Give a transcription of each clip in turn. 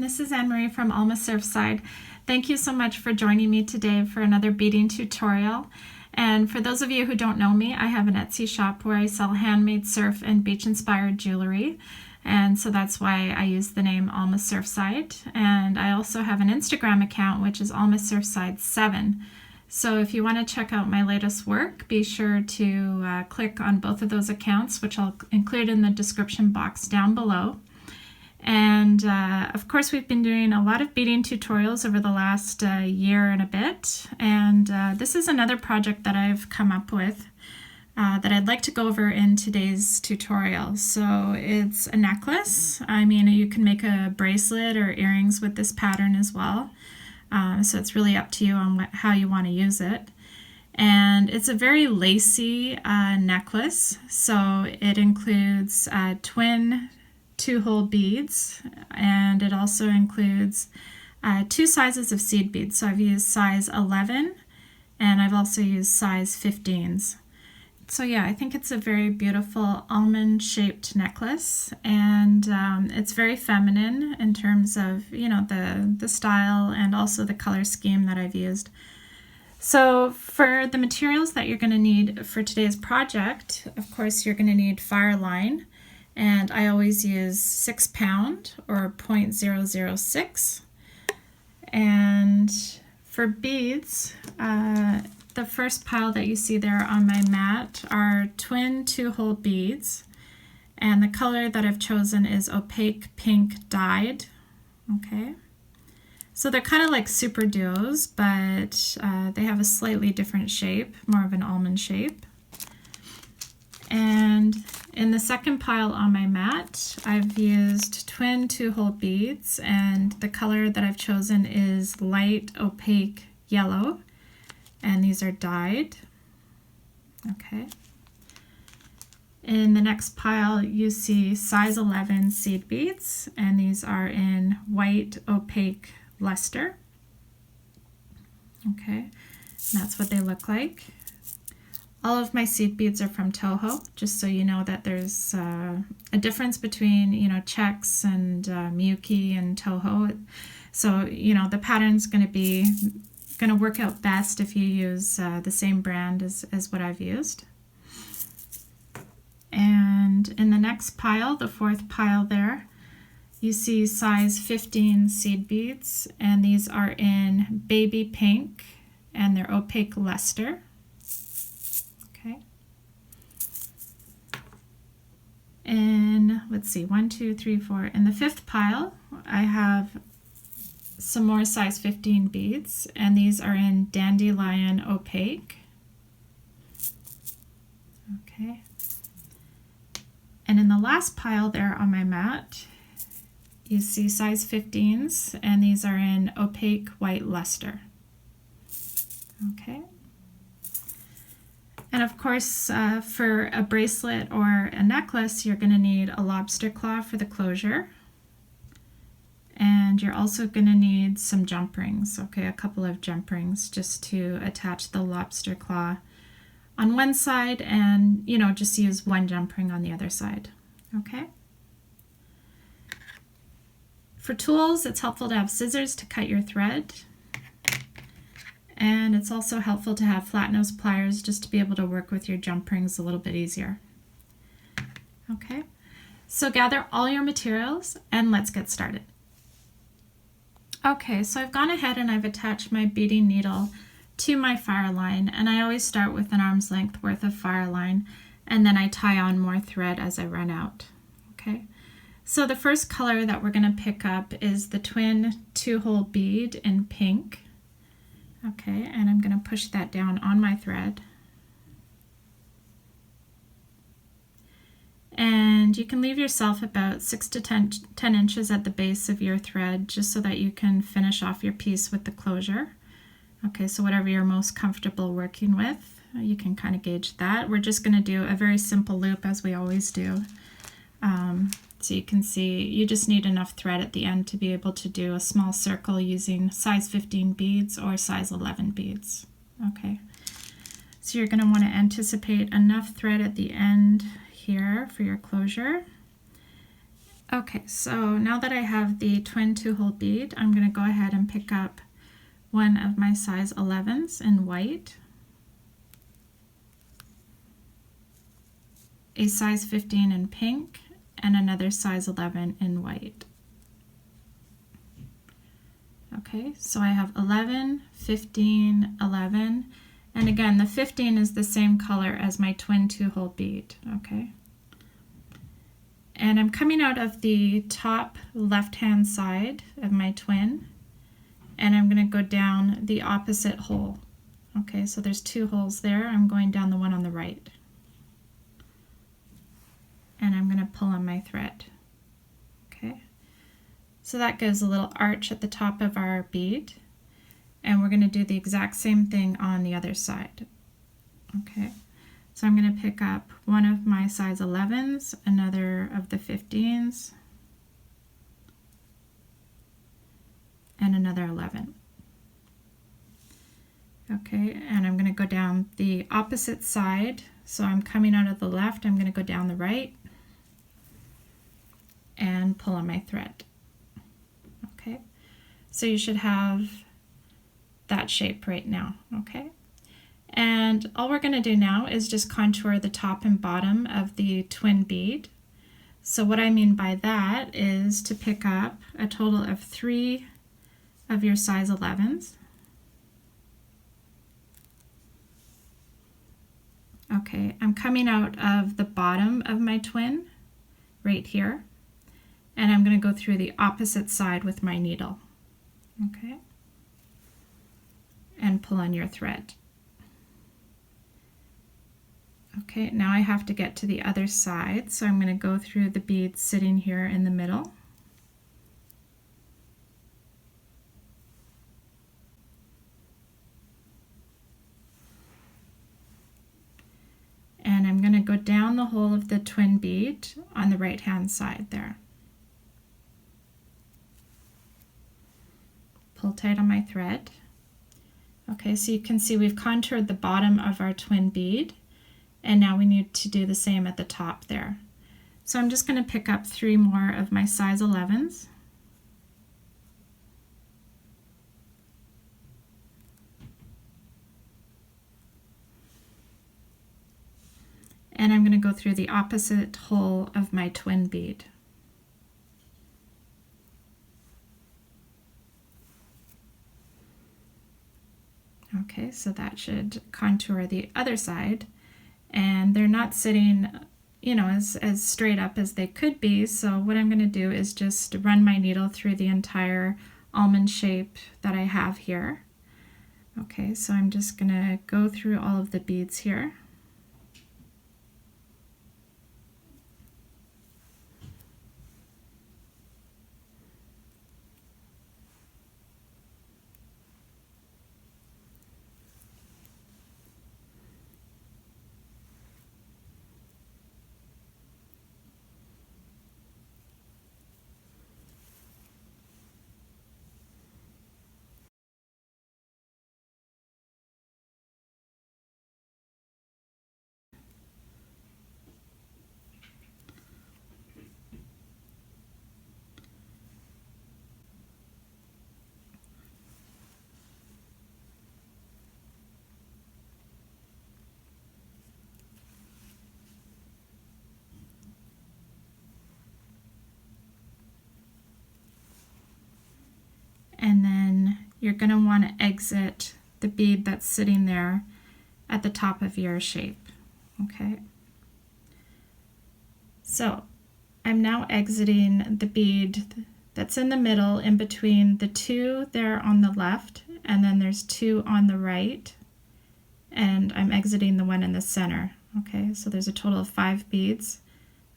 this is Anne-Marie from Almost Surfside. Thank you so much for joining me today for another beading tutorial. And for those of you who don't know me, I have an Etsy shop where I sell handmade surf and beach-inspired jewelry. And so that's why I use the name Almost Surfside. And I also have an Instagram account, which is Almost Surfside 7. So if you want to check out my latest work, be sure to click on both of those accounts, which I'll include in the description box down below. And of course, we've been doing a lot of beading tutorials over the last year and a bit. And this is another project that I've come up with that I'd like to go over in today's tutorial. So it's a necklace. I mean, you can make a bracelet or earrings with this pattern as well. So it's really up to you on how you want to use it. And it's a very lacy necklace. So it includes twin 2-hole beads, and it also includes 2 sizes of seed beads. So I've used size 11 and I've also used size 15s. So yeah, I think it's a very beautiful almond-shaped necklace, and it's very feminine in terms of, you know, the style and also the color scheme that I've used. So for the materials that you're going to need for today's project, of course, you're going to need Fireline. And I always use 6 pound or 0.006. And for beads, the first pile that you see there on my mat are twin 2-hole beads. And the color that I've chosen is opaque pink dyed. Okay. So they're kind of like super duos, but they have a slightly different shape, more of an almond shape. And in the second pile on my mat, I've used twin 2-hole beads, and the color that I've chosen is light opaque yellow, and these are dyed. Okay. In the next pile, you see size 11 seed beads, and these are in white opaque luster. Okay, and that's what they look like. All of my seed beads are from Toho, just so you know that there's a difference between, you know, Checks and Miyuki and Toho. So, you know, the pattern's going to work out best if you use the same brand as what I've used. And in the next pile, the fourth pile there, you see size 15 seed beads, and these are in baby pink, and they're opaque luster. And let's see, 1, 2, 3, 4. In the fifth pile, I have some more size 15 beads, and these are in dandelion opaque. Okay. And in the last pile there on my mat, you see size 15s, and these are in opaque white luster. Okay. And of course, for a bracelet or a necklace, you're going to need a lobster claw for the closure. And you're also going to need some jump rings, okay, a couple of jump rings just to attach the lobster claw on one side, and, you know, just use one jump ring on the other side, okay? For tools, it's helpful to have scissors to cut your thread. And it's also helpful to have flat nose pliers just to be able to work with your jump rings a little bit easier. Okay, so gather all your materials and let's get started. Okay, so I've gone ahead and I've attached my beading needle to my Fireline, and I always start with an arm's length worth of Fireline, and then I tie on more thread as I run out. Okay, so the first color that we're going to pick up is the twin 2-hole bead in pink. Okay, and I'm going to push that down on my thread. And you can leave yourself about 6 to 10 inches at the base of your thread, just so that you can finish off your piece with the closure. Okay, so whatever you're most comfortable working with, you can kind of gauge that. We're just going to do a very simple loop as we always do. So you can see you just need enough thread at the end to be able to do a small circle using size 15 beads or size 11 beads. Okay, so you're going to want to anticipate enough thread at the end here for your closure. Okay, so now that I have the twin 2-hole bead, I'm going to go ahead and pick up one of my size 11s in white, a size 15 in pink, and another size 11 in white. Okay, so I have 11, 15, 11, and again the 15 is the same color as my twin 2-hole bead. Okay, and I'm coming out of the top left hand side of my twin, and I'm going to go down the opposite hole. Okay, so there's 2 holes there. I'm going down the one on the right, and I'm going to pull on my thread. Okay, so that gives a little arch at the top of our bead, and we're going to do the exact same thing on the other side. Okay, so I'm going to pick up one of my size 11s, another of the 15s, and another 11. Okay, and I'm going to go down the opposite side. So I'm coming out of the left, I'm going to go down the right and pull on my thread. Okay, so you should have that shape right now. Okay, and all we're going to do now is just contour the top and bottom of the twin bead. So what I mean by that is to pick up a total of 3 of your size 11s. Okay, I'm coming out of the bottom of my twin right here, and I'm going to go through the opposite side with my needle. Okay, and pull on your thread. Okay, now I have to get to the other side, so I'm going to go through the bead sitting here in the middle. And I'm going to go down the hole of the twin bead on the right hand side there. Pull tight on my thread. Okay, so you can see we've contoured the bottom of our twin bead, and now we need to do the same at the top there. So I'm just going to pick up 3 more of my size 11s. And I'm going to go through the opposite hole of my twin bead. Okay, so that should contour the other side, and they're not sitting, you know, as straight up as they could be. So what I'm going to do is just run my needle through the entire almond shape that I have here. Okay, so I'm just going to go through all of the beads here. And then you're going to want to exit the bead that's sitting there at the top of your shape. Okay, so I'm now exiting the bead that's in the middle in between the 2 there on the left, and then there's 2 on the right, and I'm exiting the one in the center. Okay, so there's a total of 5 beads.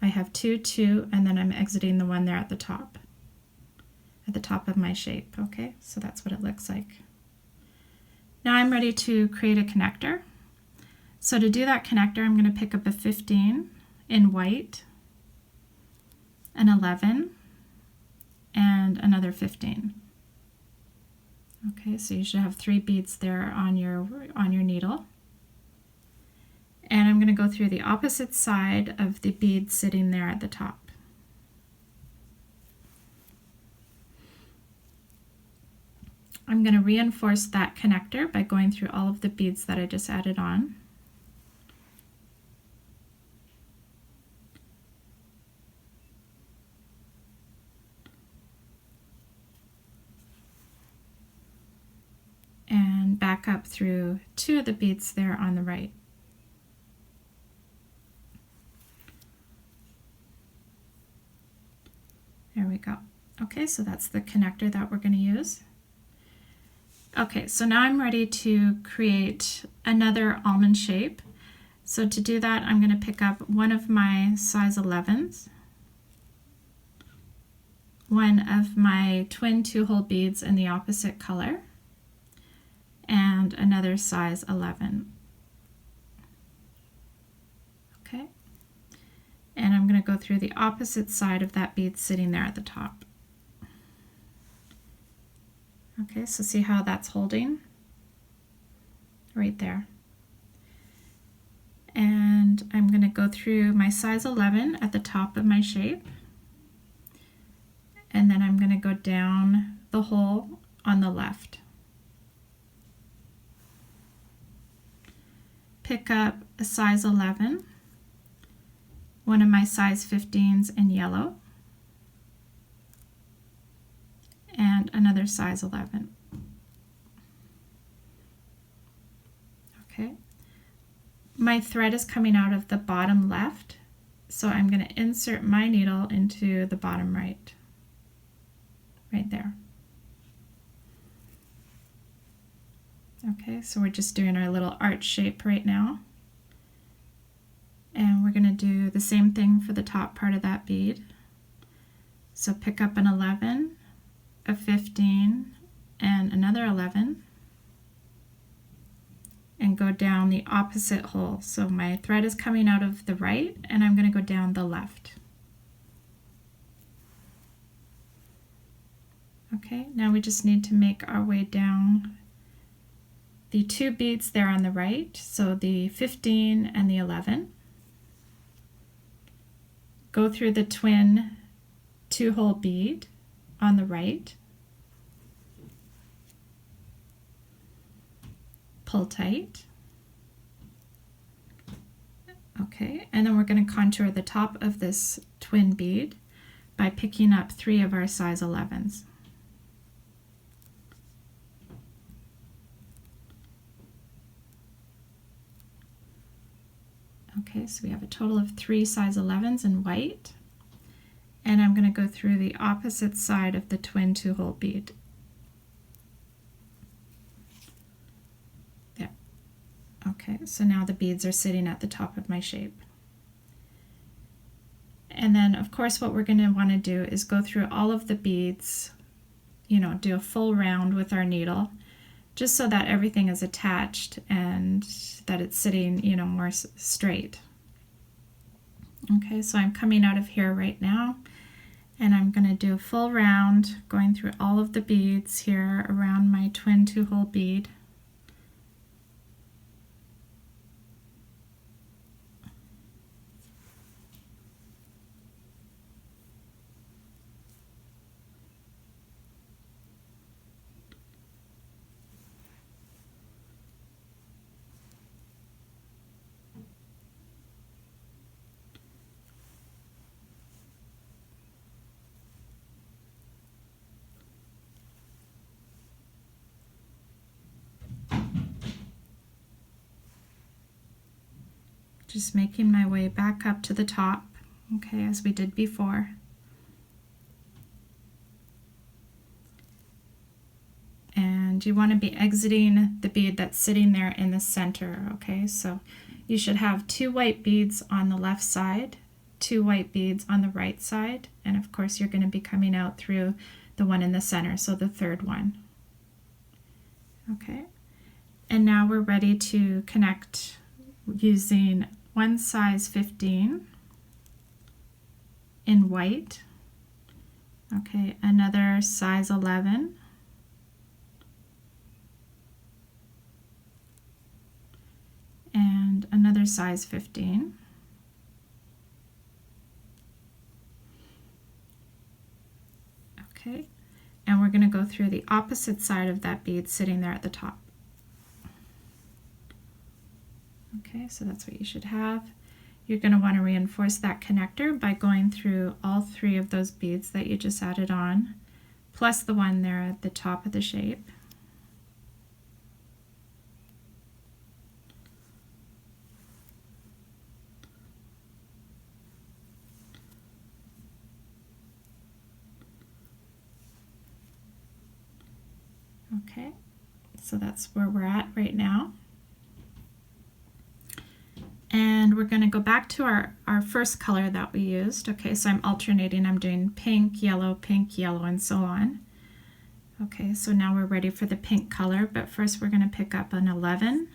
I have 2, 2, and then I'm exiting the one there at the top of my shape. Okay, so that's what it looks like. Now I'm ready to create a connector. So to do that connector, I'm going to pick up a 15 in white, an 11, and another 15. Okay, so you should have 3 beads there on your needle. And I'm going to go through the opposite side of the bead sitting there at the top. I'm going to reinforce that connector by going through all of the beads that I just added on. And back up through 2 of the beads there on the right. There we go. Okay, so that's the connector that we're going to use. Okay, so now I'm ready to create another almond shape. So to do that, I'm going to pick up one of my size 11s, one of my twin 2-hole beads in the opposite color, and another size 11. Okay, and I'm going to go through the opposite side of that bead sitting there at the top. Okay, so see how that's holding? Right there. And I'm going to go through my size 11 at the top of my shape. And then I'm going to go down the hole on the left. Pick up a size 11, one of my size 15s in yellow, and another size 11. Okay, my thread is coming out of the bottom left, so I'm going to insert my needle into the bottom right there. Okay, so we're just doing our little arch shape right now, and we're going to do the same thing for the top part of that bead. So pick up an 11, a 15, and another 11, and go down the opposite hole. So my thread is coming out of the right, and I'm going to go down the left. Okay, now we just need to make our way down the 2 beads there on the right, so the 15 and the 11. Go through the twin 2-hole bead on the right, pull tight. Okay, and then we're going to contour the top of this twin bead by picking up 3 of our size 11s. Okay, so we have a total of 3 size 11s in white, and I'm going to go through the opposite side of the twin 2-hole bead. There. Okay, so now the beads are sitting at the top of my shape. And then, of course, what we're going to want to do is go through all of the beads, do a full round with our needle, just so that everything is attached and that it's sitting, more straight. Okay, so I'm coming out of here right now, and I'm going to do a full round, going through all of the beads here around my twin 2-hole bead. Just making my way back up to the top, okay, as we did before. And you want to be exiting the bead that's sitting there in the center, okay? So you should have 2 white beads on the left side, 2 white beads on the right side, and of course you're going to be coming out through the one in the center, so the 3rd one. Okay, and now we're ready to connect using one size 15 in white, okay, another size 11, and another size 15. Okay, and we're we're going to go through the opposite side of that bead sitting there at the top. Okay, so that's what you should have. You're going to want to reinforce that connector by going through all 3 of those beads that you just added on, plus the one there at the top of the shape. Okay, so that's where we're at right now. And we're going to go back to our first color that we used. Okay, so I'm alternating. I'm doing pink, yellow, and so on. Okay, so now we're ready for the pink color, but first we're going to pick up an 11,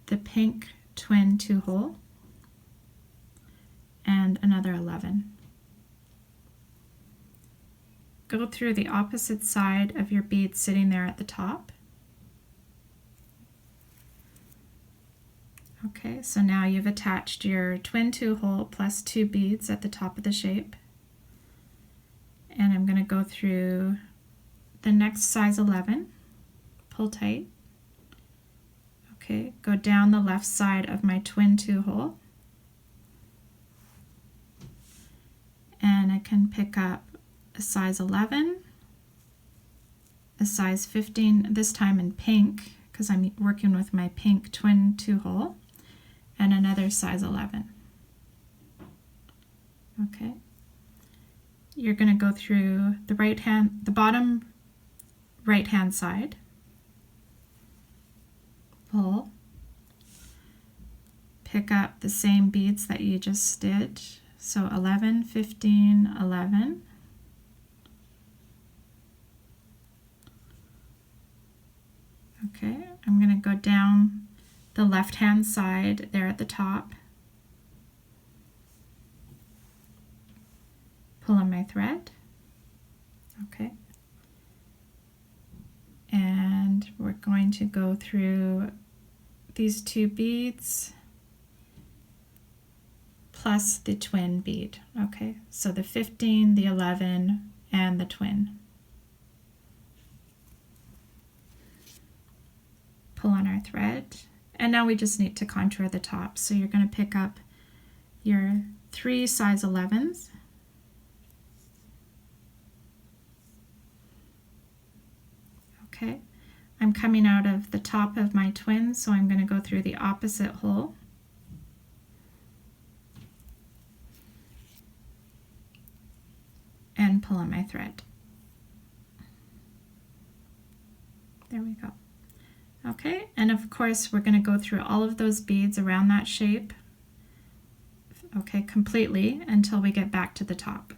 the pink twin 2-hole, and another 11. Go through the opposite side of your bead sitting there at the top. Okay, so now you've attached your twin 2-hole plus 2 beads at the top of the shape. And I'm going to go through the next size 11, pull tight. Okay, go down the left side of my twin 2-hole. And I can pick up a size 11, a size 15, this time in pink because I'm working with my pink twin 2-hole, and another size 11. Okay. You're going to go through the bottom right hand side, pull, pick up the same beads that you just did, so 11, 15, 11. Okay, I'm going to go down the left hand side there at the top, pull on my thread. Okay, and we're going to go through these 2 beads plus the twin bead. Okay, so the 15, the 11, and the twin. Pull on our thread, and now we just need to contour the top. So you're going to pick up your 3 size 11s, okay. I'm coming out of the top of my twin, so I'm going to go through the opposite hole, and pull on my thread. There we go. Okay, and of course we're going to go through all of those beads around that shape, okay, completely until we get back to the top.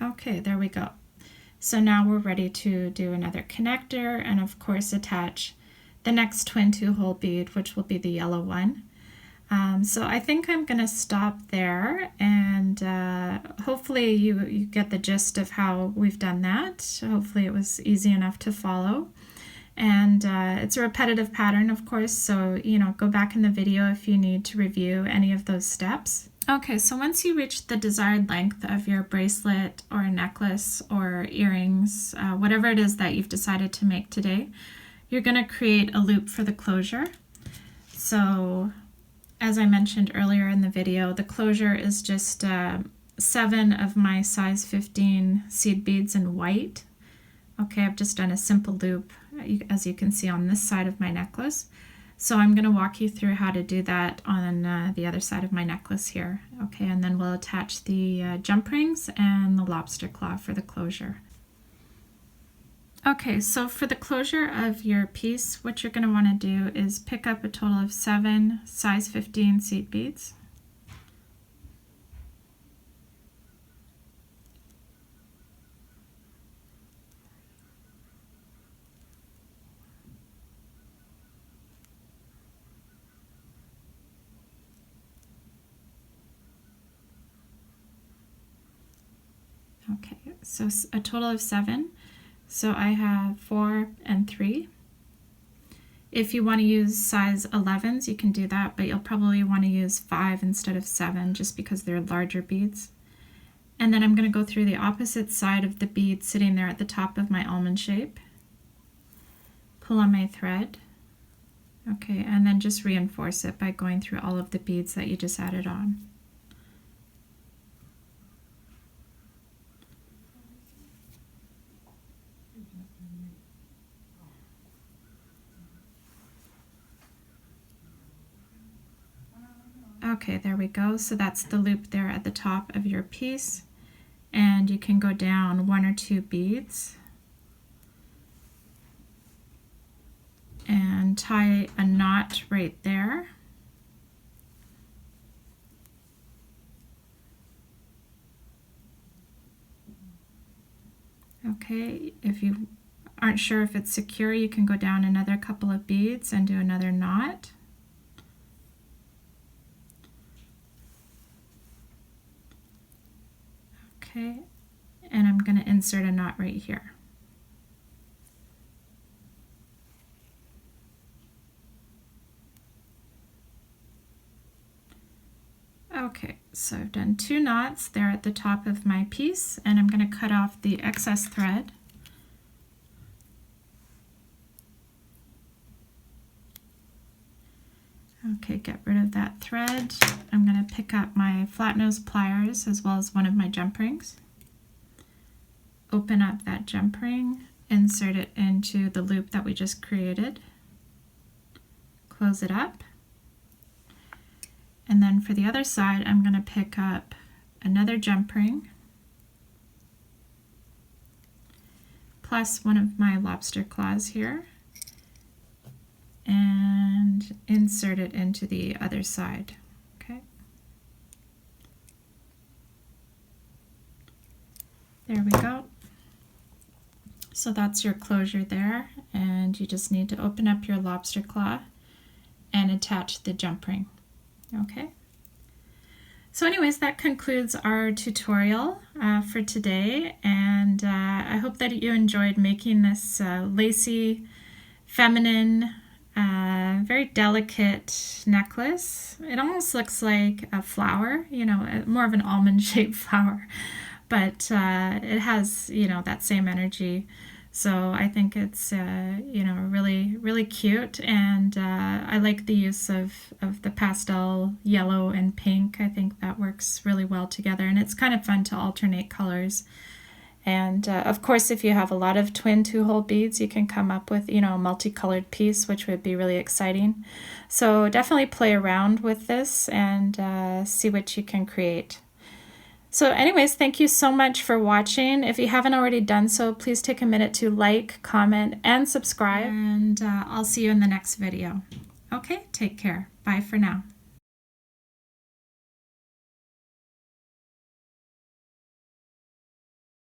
Okay, there we go. So now we're ready to do another connector and of course attach the next twin 2-hole bead, which will be the yellow one. So I think I'm going to stop there, and hopefully you get the gist of how we've done that. Hopefully it was easy enough to follow. And it's a repetitive pattern, of course, so go back in the video if you need to review any of those steps. Okay, so once you reach the desired length of your bracelet or necklace or earrings, whatever it is that you've decided to make today, you're going to create a loop for the closure. So as I mentioned earlier in the video, the closure is just 7 of my size 15 seed beads in white. Okay, I've just done a simple loop, as you can see on this side of my necklace. So I'm going to walk you through how to do that on the other side of my necklace here. Okay, and then we'll attach the jump rings and the lobster claw for the closure. Okay, so for the closure of your piece, what you're going to want to do is pick up a total of 7 size 15 seed beads. Okay, so a total of 7. So I have 4 and 3. If you want to use size 11s, you can do that, but you'll probably want to use 5 instead of 7 just because they're larger beads. And then I'm going to go through the opposite side of the bead sitting there at the top of my almond shape. Pull on my thread. Okay, and then just reinforce it by going through all of the beads that you just added on. Okay, there we go. So that's the loop there at the top of your piece. And you can go down 1 or 2 beads and tie a knot right there. Okay, if you aren't sure if it's secure, you can go down another couple of beads and do another knot. Okay, and I'm going to insert a knot right here. Okay, so I've done 2 knots there at the top of my piece, and I'm going to cut off the excess thread. Okay, get rid of that thread. I'm going to pick up my flat nose pliers as well as one of my jump rings. Open up that jump ring, insert it into the loop that we just created. Close it up. And then for the other side, I'm going to pick up another jump ring plus one of my lobster claws here and insert it into the other side. Okay. There we go. So that's your closure there, and you just need to open up your lobster claw and attach the jump ring. Okay. So anyways, that concludes our tutorial for today, and I hope that you enjoyed making this lacy, feminine, very delicate necklace. It almost looks like a flower, you know, more of an almond-shaped flower, but it has, you know, that same energy. So I think it's, you know, really, really cute, and I like the use of the pastel yellow and pink. I think that works really well together, and it's kind of fun to alternate colors. And of course, if you have a lot of twin 2-hole beads, you can come up with, you know, a multicolored piece, which would be really exciting. So definitely play around with this and see what you can create. So anyways, thank you so much for watching. If you haven't already done so, please take a minute to like, comment, and subscribe. And I'll see you in the next video. Okay, take care. Bye for now.